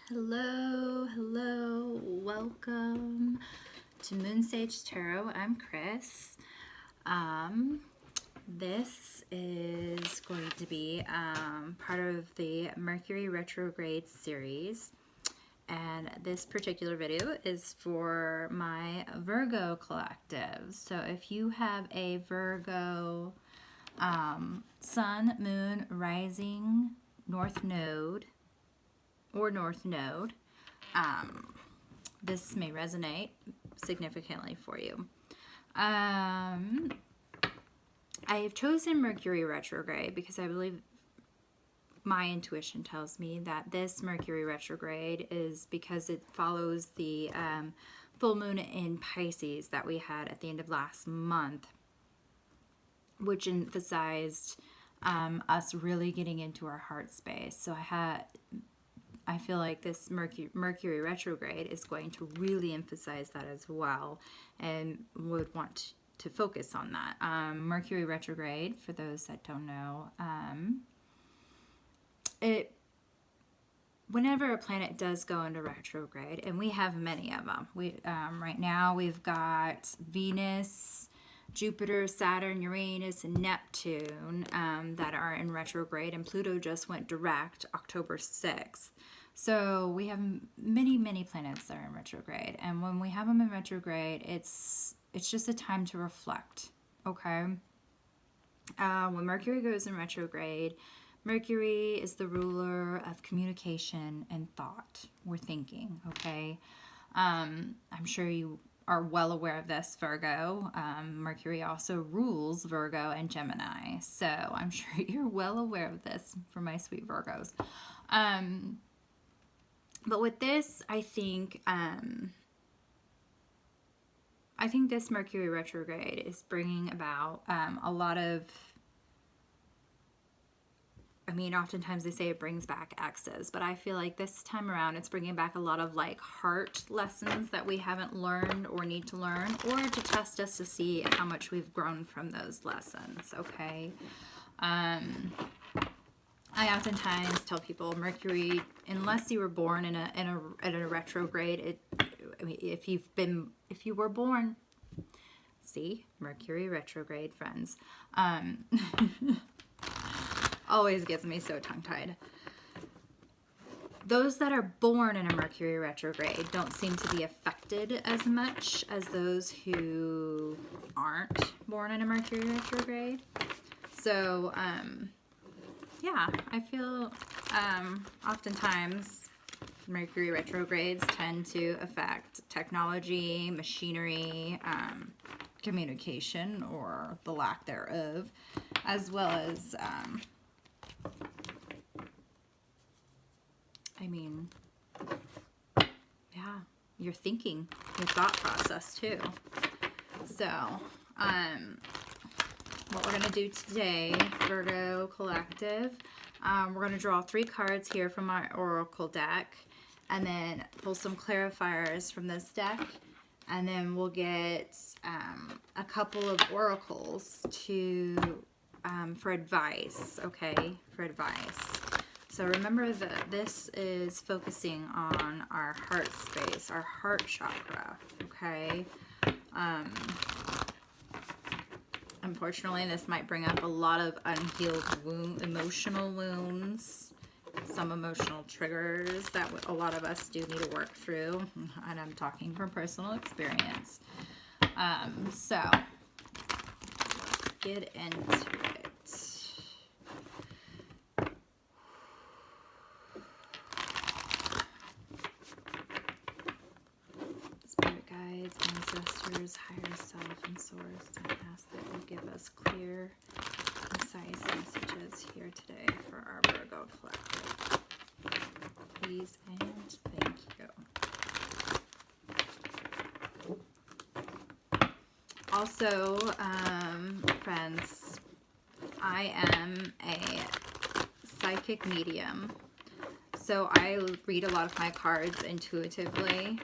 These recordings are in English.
Hello, welcome to Moon Sage Tarot. I'm Chris. This is going to be part of the Mercury Retrograde series, and this particular video is for my Virgo collective. So if you have a Virgo Sun, Moon, Rising, North Node, or North Node, this may resonate significantly for you. I have chosen Mercury Retrograde because I believe my intuition tells me that this Mercury Retrograde is because it follows the full moon in Pisces that we had at the end of last month, which emphasized us really getting into our heart space. So I feel like this Mercury retrograde is going to really emphasize that as well, and would want to focus on that. Mercury retrograde, for those that don't know, whenever a planet does go into retrograde, and we have many of them. Right now we've got Venus, Jupiter, Saturn, Uranus, and Neptune that are in retrograde, and Pluto just went direct October 6th. So we have many planets that are in retrograde, and when we have them in retrograde, it's just a time to reflect, okay? When Mercury goes in retrograde, Mercury is the ruler of communication and thought. We're thinking, okay? I'm sure you are well aware of this, Virgo. Mercury also rules Virgo and Gemini, so I'm sure you're well aware of this for my sweet Virgos. But with this, I think this Mercury retrograde is bringing about a lot of, oftentimes they say it brings back exes, but I feel like this time around it's bringing back a lot of like heart lessons that we haven't learned or need to learn, or to test us to see how much we've grown from those lessons, okay? I oftentimes tell people Mercury, unless you were born in a retrograde, if you were born, see, Mercury retrograde, friends, always gets me so tongue-tied. Those that are born in a Mercury retrograde don't seem to be affected as much as those who aren't born in a Mercury retrograde. So, yeah, I feel oftentimes Mercury retrogrades tend to affect technology, machinery, communication, or the lack thereof, as well as, yeah, your thinking, your thought process too. So, what we're going to do today, Virgo Collective, we're going to draw 3 cards here from our Oracle deck, and then pull some clarifiers from this deck, and then we'll get a couple of oracles for advice, okay, for advice. So remember that this is focusing on our heart space, our heart chakra, okay? Unfortunately, this might bring up a lot of unhealed emotional wounds, some emotional triggers that a lot of us do need to work through, and I'm talking from personal experience. So, let's get into it. Spirit guides, ancestors, higher self, and source, I ask that you give us clear, concise messages here today for our Virgo collective. Please and thank you. Also, friends, I am a psychic medium, so I read a lot of my cards intuitively.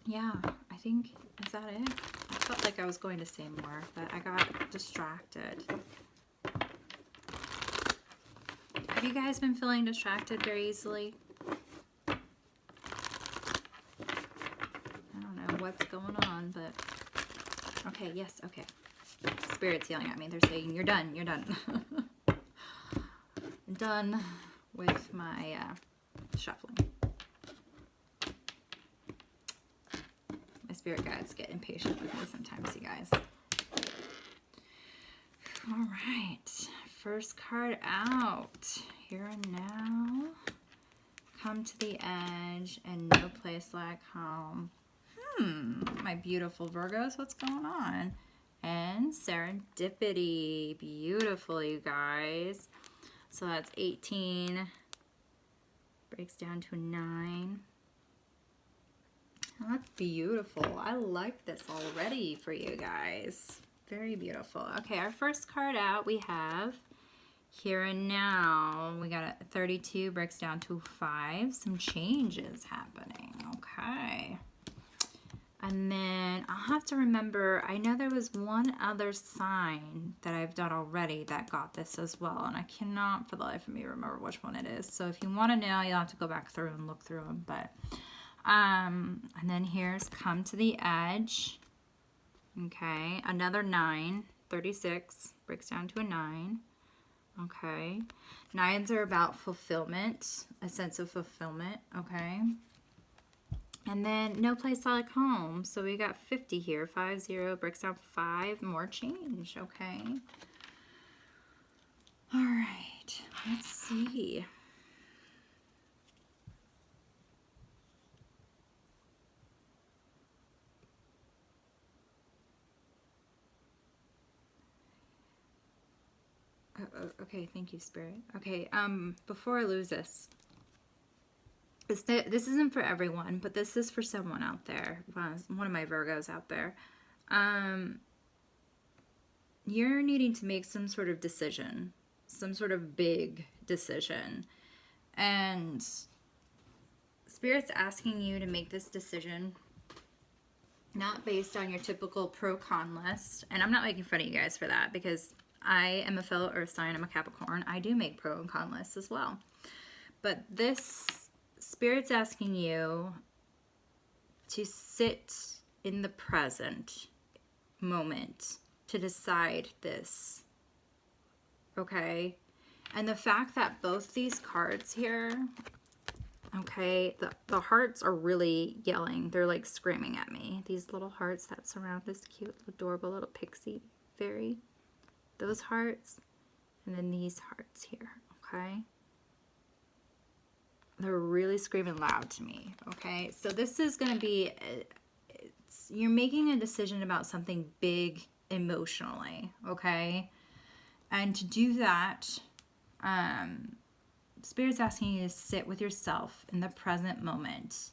Yeah, I think, is that it? I felt like I was going to say more, but I got distracted. Have you guys been feeling distracted very easily? I don't know what's going on, but okay, yes, okay. Spirit's yelling at me. They're saying, you're done, you're done. I'm done with my shuffling. My spirit guides get impatient with me sometimes, you guys. All right, first card out. Here and now. Come to the edge and no place like home. My beautiful Virgos, what's going on? And serendipity. Beautiful, you guys. So that's 18. Breaks down to a 9. Oh, that's beautiful. I like this already for you guys. Very beautiful. Okay, our first card out we have here and now. We got a 32, breaks down to 5. Some changes happening. Okay. And then I'll have to remember, I know there was one other sign that I've done already that got this as well. And I cannot for the life of me remember which one it is. So if you want to know, you'll have to go back through and look through them. But, and then here's come to the edge. Okay, another 9, 36, breaks down to a 9. Okay, 9s are about fulfillment, a sense of fulfillment. Okay. And then no place like home. So we got 50 here. 50 breaks down 5. More change. Okay. All right. Let's see. Okay. Thank you, Spirit. Okay. Before I lose this. This isn't for everyone, but this is for someone out there. One of my Virgos out there. You're needing to make some sort of decision. Some sort of big decision. And Spirit's asking you to make this decision not based on your typical pro-con list. And I'm not making fun of you guys for that because I am a fellow earth sign. I'm a Capricorn. I do make pro and con lists as well. But this... Spirit's asking you to sit in the present moment to decide this. Okay? And the fact that both these cards here, okay, the hearts are really yelling. They're like screaming at me. These little hearts that surround this cute, adorable little pixie fairy. Those hearts. And then these hearts here. Okay? They're really screaming loud to me, okay? So this is going to be, you're making a decision about something big emotionally, okay? And to do that, Spirit's asking you to sit with yourself in the present moment.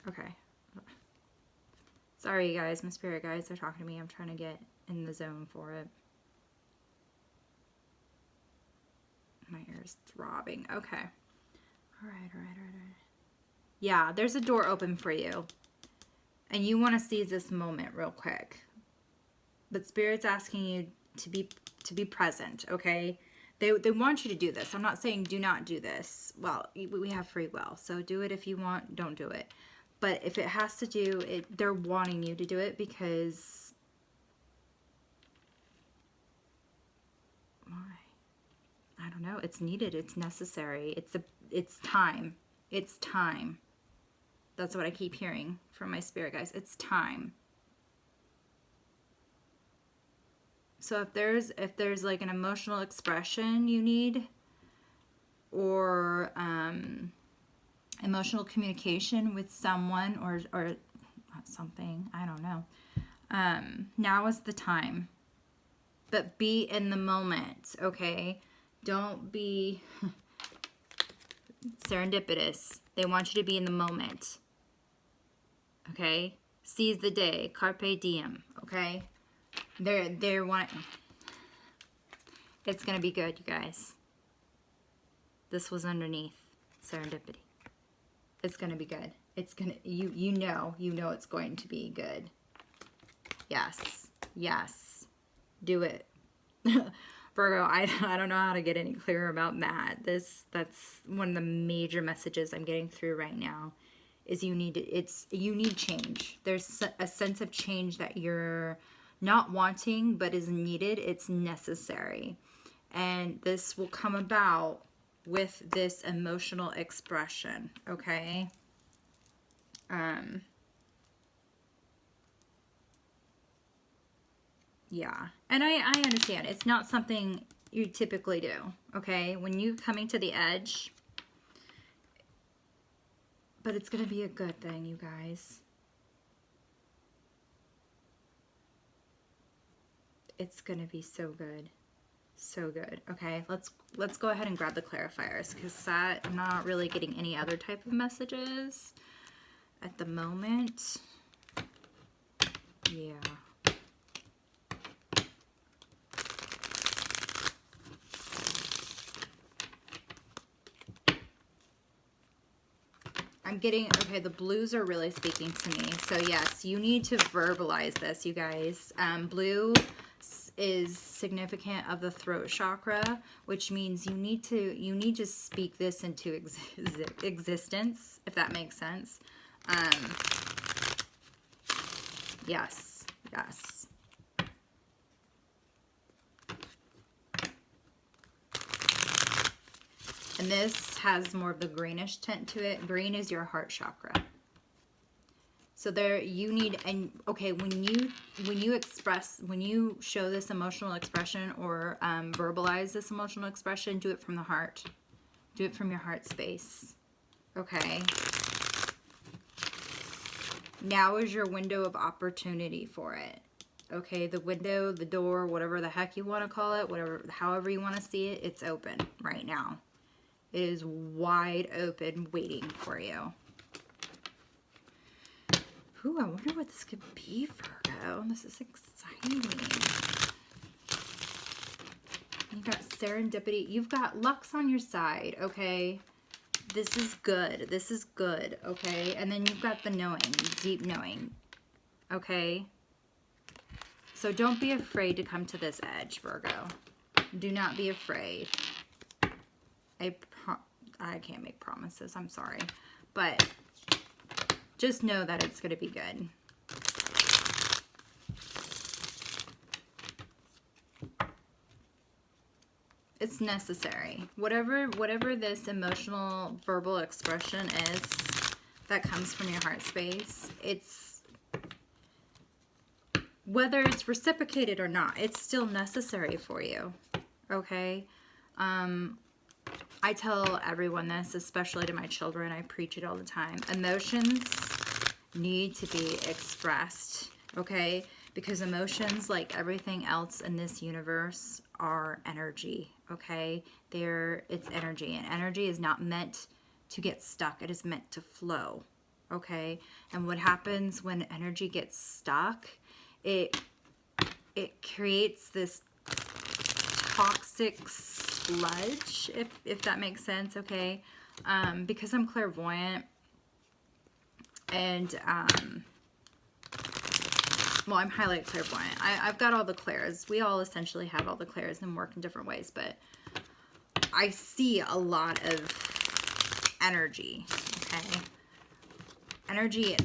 Okay. Sorry, you guys. My spirit guides are talking to me. I'm trying to get in the zone for it. My ear's throbbing. Okay. All right. Yeah, there's a door open for you. And you want to seize this moment real quick. But Spirit's asking you to be present, okay? They want you to do this. I'm not saying do not do this. Well, we have free will. So do it if you want. Don't do it. But if it has to do it, they're wanting you to do it because why? I don't know. It's needed. It's necessary. It's time. It's time. That's what I keep hearing from my spirit guys. It's time. So if there's like an emotional expression you need, or emotional communication with someone or something, I don't know. Now is the time. But be in the moment, okay? Don't be serendipitous. They want you to be in the moment. Okay? Seize the day. Carpe diem, okay? They're wanting. It's gonna be good, you guys. This was underneath serendipity. It's gonna be good. It's gonna you know it's going to be good. Yes. Yes. Do it. Virgo, I don't know how to get any clearer about that. That's one of the major messages I'm getting through right now is you need change. There's a sense of change that you're not wanting but is needed. It's necessary. And this will come about with this emotional expression, okay? Yeah. And I understand. It's not something you typically do, okay? When you're coming to the edge, but it's going to be a good thing, you guys. It's going to be so good. So good. Okay, let's go ahead and grab the clarifiers because I'm not really getting any other type of messages at the moment. Yeah. I'm getting, okay, the blues are really speaking to me. So yes, you need to verbalize this, you guys. Blue is significant of the throat chakra, which means you need to speak this into existence, if that makes sense. Yes, yes. And this has more of the greenish tint to it. Green is your heart chakra. So there you need, and okay, when you show this emotional expression or verbalize this emotional expression, do it from the heart. Do it from your heart space. Okay. Now is your window of opportunity for it. Okay, the window, the door, whatever the heck you want to call it, however you want to see it, it's open right now. It is wide open waiting for you. Ooh, I wonder what this could be, Virgo. This is exciting. You've got serendipity. You've got luck's on your side, okay? This is good. This is good, okay? And then you've got the knowing, deep knowing, okay? So don't be afraid to come to this edge, Virgo. Do not be afraid. I can't make promises, I'm sorry. But just know that it's going to be good. It's necessary. Whatever this emotional verbal expression is that comes from your heart space, it's whether it's reciprocated or not, it's still necessary for you. Okay? I tell everyone this, especially to my children. I preach it all the time. Emotions need to be expressed, okay? Because emotions, like everything else in this universe, are energy, okay? It's energy, and energy is not meant to get stuck. It is meant to flow, okay? And what happens when energy gets stuck, it creates this toxic sludge, if that makes sense, okay? Because I'm clairvoyant, and well, I'm highly clairvoyant. I've got all the clairs. We all essentially have all the clairs and work in different ways, but I see a lot of energy, okay? Energy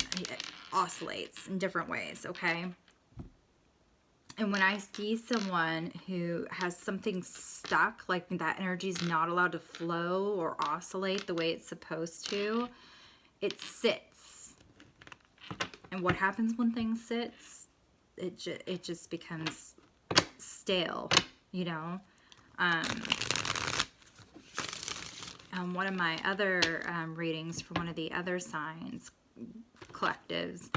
oscillates in different ways, okay? And when I see someone who has something stuck, like that energy is not allowed to flow or oscillate the way it's supposed to, it sits. And what happens when things sits? It just becomes stale, you know? One of my other readings for one of the other signs, collectives,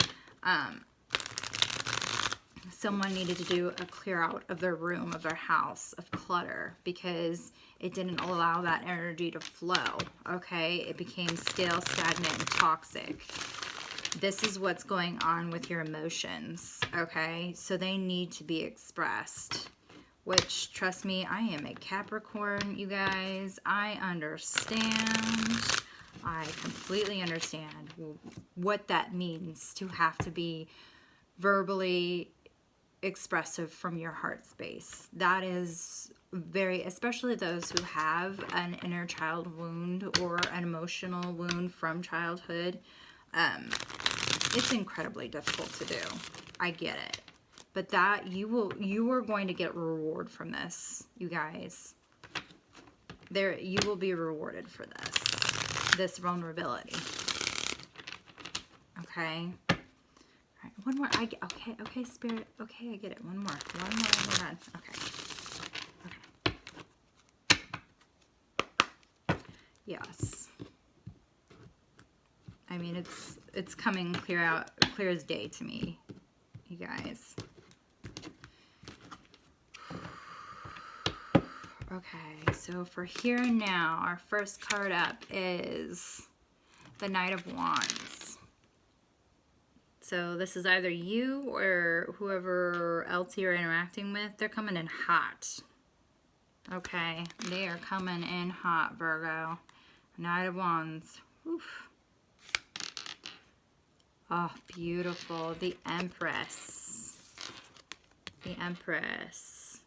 someone needed to do a clear out of their room, of their house, of clutter, because it didn't allow that energy to flow, okay? It became stale, stagnant, and toxic. This is what's going on with your emotions, okay? So they need to be expressed, which, trust me, I am a Capricorn, you guys. I understand. I completely understand what that means to have to be verbally expressive from your heart space. That is very, especially those who have an inner child wound or an emotional wound from childhood. It's incredibly difficult to do. I get it. But that you are going to get reward from this, you guys. You will be rewarded for this vulnerability. Okay. All right, one more. Okay, Spirit. Okay, I get it. One more. And we're done. Okay. Yes. I mean, it's coming clear as day to me, you guys. Okay, so for here and now, our first card up is the Knight of Wands. So this is either you or whoever else you're interacting with. They're coming in hot. Okay, they are coming in hot, Virgo. Knight of Wands. Oof. Oh, beautiful. The Empress. The Empress.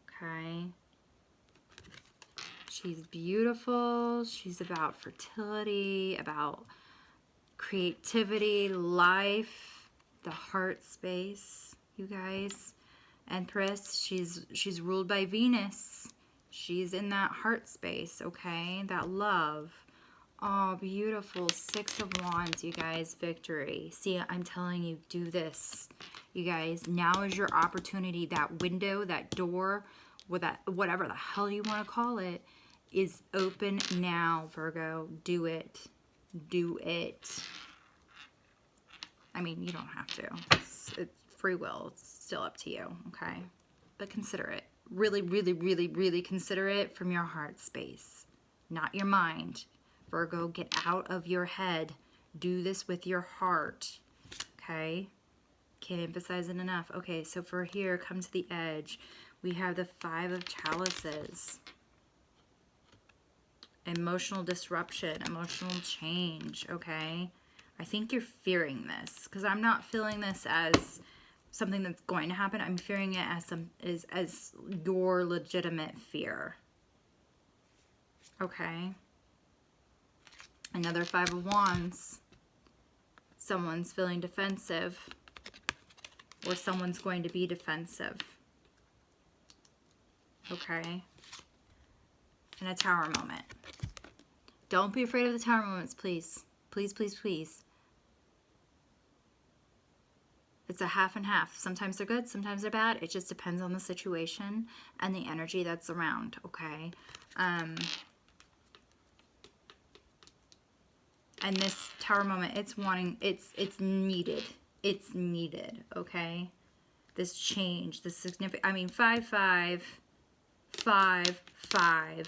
Okay. She's beautiful. She's about fertility, about creativity, life, the heart space, you guys. Empress, she's ruled by Venus. She's in that heart space, okay? That love. Oh, beautiful. Six of Wands, you guys. Victory. See, I'm telling you, do this. You guys, now is your opportunity. That window, that door, with that, whatever the hell you want to call it, is open now, Virgo. Do it. Do it. I mean, you don't have to. It's free will. It's still up to you, okay? But consider it. Really, really, really, really consider it from your heart space, not your mind. Virgo, get out of your head. Do this with your heart, okay? Can't emphasize it enough. Okay, so for here, come to the edge. We have the Five of Chalices. Emotional disruption, emotional change, okay? I think you're fearing this because I'm not feeling this as something that's going to happen. I'm fearing it as your legitimate fear. Okay? Another Five of Wands. Someone's feeling defensive, or someone's going to be defensive. Okay? And a Tower moment. Don't be afraid of the Tower moments, please. Please, please, please. It's a half and half. Sometimes they're good, sometimes they're bad. It just depends on the situation and the energy that's around, okay? And this Tower moment, it's needed. It's needed, okay? This change, this significant, I mean, 5, 5, 5, 5.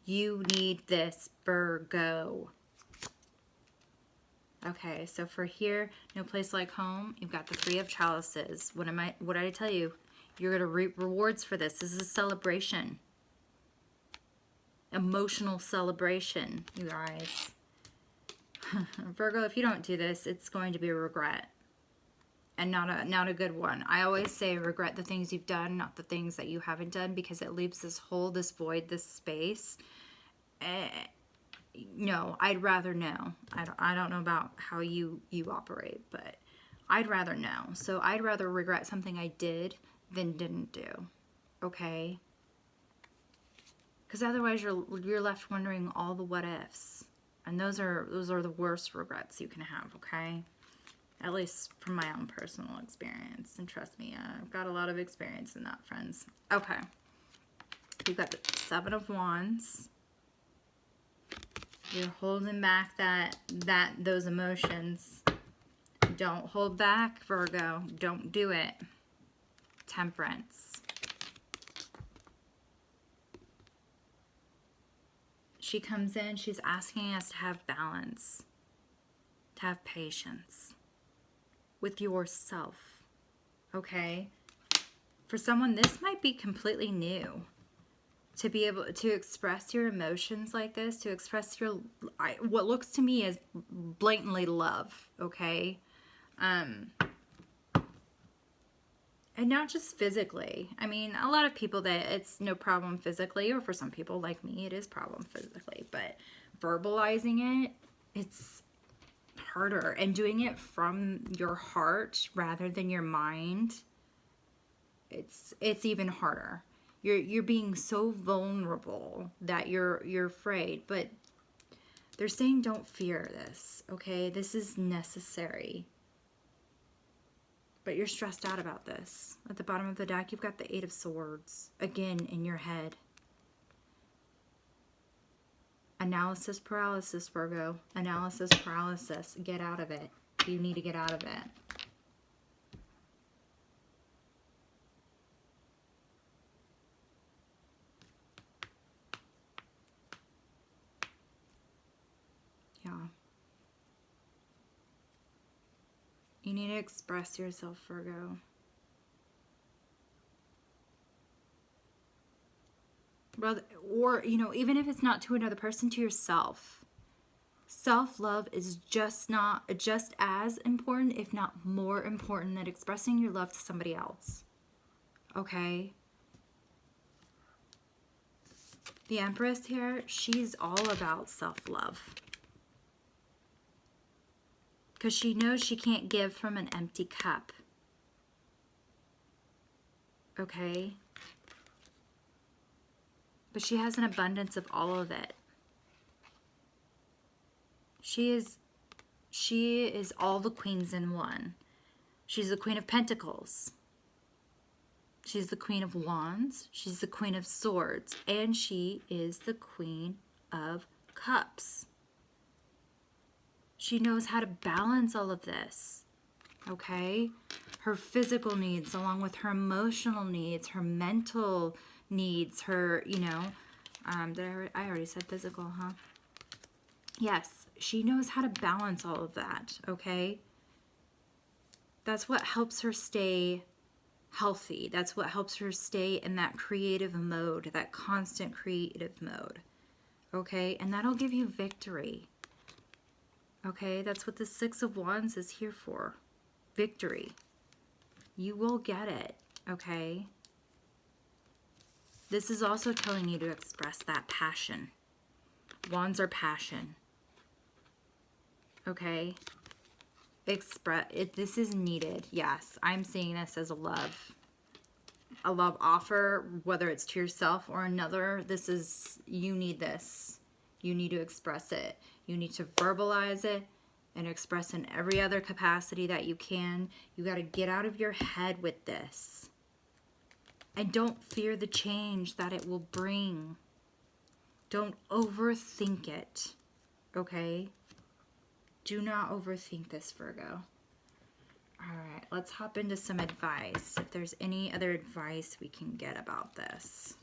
You need this, Virgo. Okay, so for here, no place like home, you've got the Three of Chalices. What did I tell you? You're going to reap rewards for this. This is a celebration. Emotional celebration, you guys. Virgo, if you don't do this, it's going to be a regret. And not a good one. I always say regret the things you've done, not the things that you haven't done, because it leaves this hole, this void, this space. No, I'd rather know. I don't know about how you operate, but I'd rather know. So I'd rather regret something I did than didn't do. Okay? Because otherwise you're left wondering all the what ifs. And those are the worst regrets you can have, okay? At least from my own personal experience. And trust me, I've got a lot of experience in that, friends. Okay. You've got the Seven of Wands. You're holding back those emotions. Don't hold back, Virgo. Don't do it. Temperance. She comes in, she's asking us to have balance, to have patience with yourself, okay? For someone, this might be completely new. To be able to express your emotions like this, to express what looks to me as blatantly love, okay? And not just physically. I mean, a lot of people that it's no problem physically, or for some people like me, it is problem physically. But verbalizing it, it's harder. And doing it from your heart rather than your mind, it's even harder. You're being so vulnerable that you're afraid. But they're saying don't fear this, okay? This is necessary. But you're stressed out about this. At the bottom of the deck, you've got the Eight of Swords. Again, in your head. Analysis paralysis, Virgo. Analysis paralysis. Get out of it. You need to get out of it. Yeah. You need to express yourself, Virgo. Or, you know, even if it's not to another person, to yourself. Self-love is just as important, if not more important, than expressing your love to somebody else. Okay? The Empress here, she's all about self-love. Because she knows she can't give from an empty cup. Okay? But she has an abundance of all of it. She is all the queens in one. She's the Queen of Pentacles. She's the Queen of Wands. She's the Queen of Swords. And she is the Queen of Cups. She knows how to balance all of this, okay? Her physical needs, along with her emotional needs, her mental needs, her, you know, I already said physical, huh? Yes, she knows how to balance all of that, okay? That's what helps her stay healthy. That's what helps her stay in that creative mode, that constant creative mode, okay? And that'll give you victory. Okay, that's what the Six of Wands is here for. Victory. You will get it, okay? This is also telling you to express that passion. Wands are passion. Okay? Express it. This is needed. Yes, I'm seeing this as a love offer, whether it's to yourself or another. This is, you need this. You need to express it. You need to verbalize it and express in every other capacity that you can. You got to get out of your head with this. And don't fear the change that it will bring. Don't overthink it. Okay? Do not overthink this, Virgo. All right, let's hop into some advice. If there's any other advice we can get about this.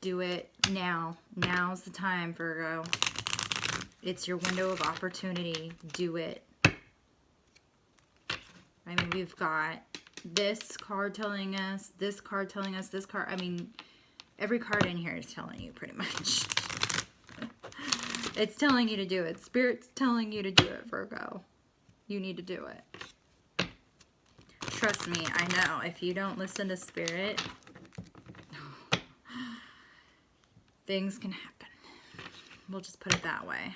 Do it now. Now's the time, Virgo. It's your window of opportunity. Do it. I mean, we've got this card telling us, this card telling us, this card. I mean, every card in here is telling you pretty much. It's telling you to do it. Spirit's telling you to do it, Virgo. You need to do it. Trust me, I know. If you don't listen to Spirit, things can happen. We'll just put it that way.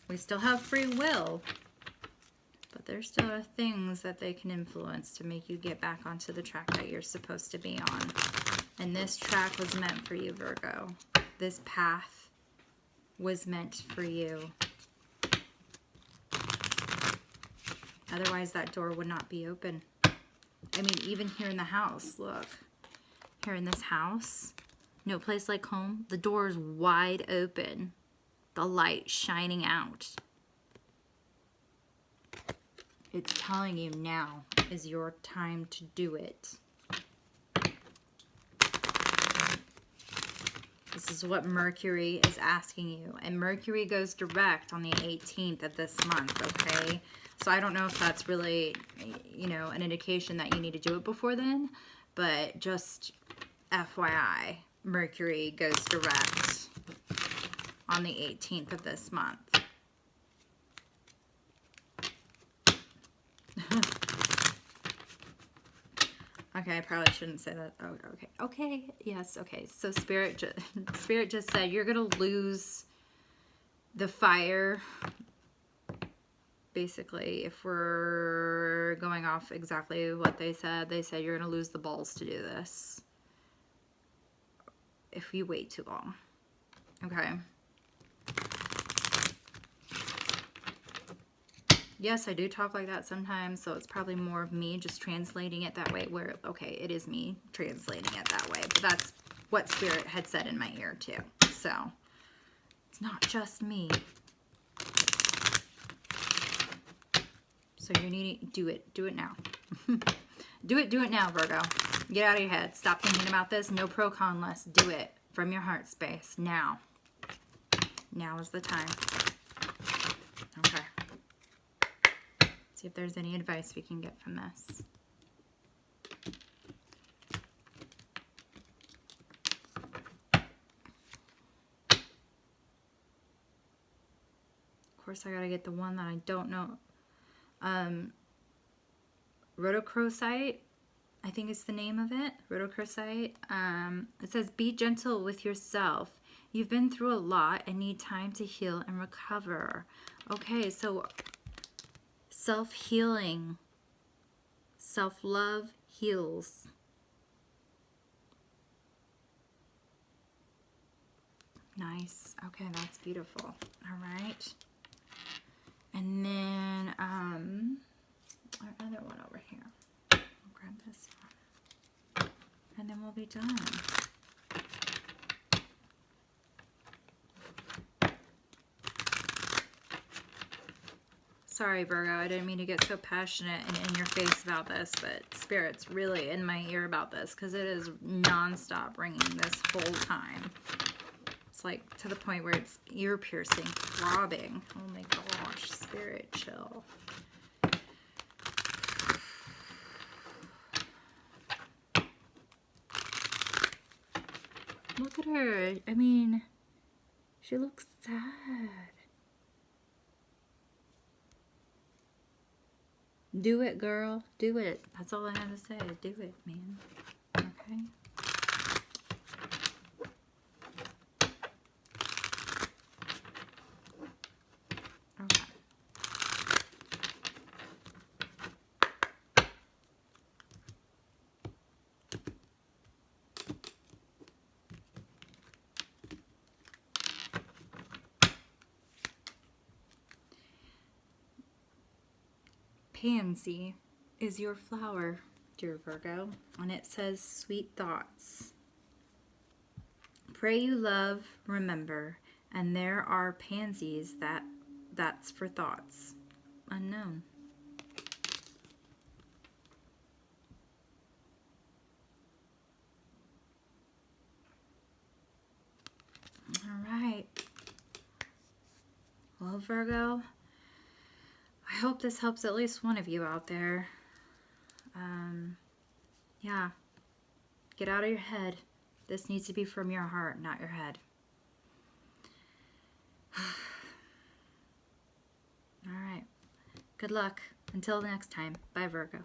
We still have free will, but there still are things that they can influence to make you get back onto the track that you're supposed to be on. And this track was meant for you, Virgo. This path was meant for you. Otherwise, that door would not be open. I mean, even here in the house, look. Here in this house, no place like home, the door is wide open. The light shining out. It's telling you now is your time to do it. This is what Mercury is asking you. And Mercury goes direct on the 18th of this month, okay? So I don't know if that's really, you know, an indication that you need to do it before then. But just FYI, Mercury goes direct on the 18th of this month. Okay, I probably shouldn't say that. Oh, okay. Okay. Yes. Okay. So Spirit just said you're going to lose the fire. Basically, if we're going off exactly what they said you're going to lose the balls to do this if you wait too long. Okay. Yes, I do talk like that sometimes, so it's probably more of me just translating it that way, where, okay, it is me translating it that way, but that's what Spirit had said in my ear too. So it's not just me. So you're needing, do it now. do it now, Virgo. Get out of your head. Stop thinking about this. No pro con list. Do it from your heart space now. Now is the time. Okay. See if there's any advice we can get from this. Of course, I gotta get the one that I don't know. Rhodochrosite, I think is the name of it. Rhodochrosite. It says, be gentle with yourself. You've been through a lot and need time to heal and recover. Okay, so self-healing, self-love heals. Nice. Okay, that's beautiful. All right. And then our other one over here. I'll grab this one. And then we'll be done. Sorry, Virgo, I didn't mean to get so passionate and in your face about this, but Spirit's really in my ear about this because it is non-stop ringing this whole time. It's like to the point where it's ear-piercing, throbbing. Oh my gosh, Spirit, chill. Look at her. I mean, she looks sad. Do it, girl. Do it. That's all I have to say. Do it, man. Okay? Okay. Pansy is your flower, dear Virgo, and it says sweet thoughts. Pray you love, remember, and there are pansies that's for thoughts unknown. All right. Well, Virgo, I hope this helps at least one of you out there. Yeah. Get out of your head. This needs to be from your heart, not your head. All right. Good luck. Until next time. Bye, Virgo.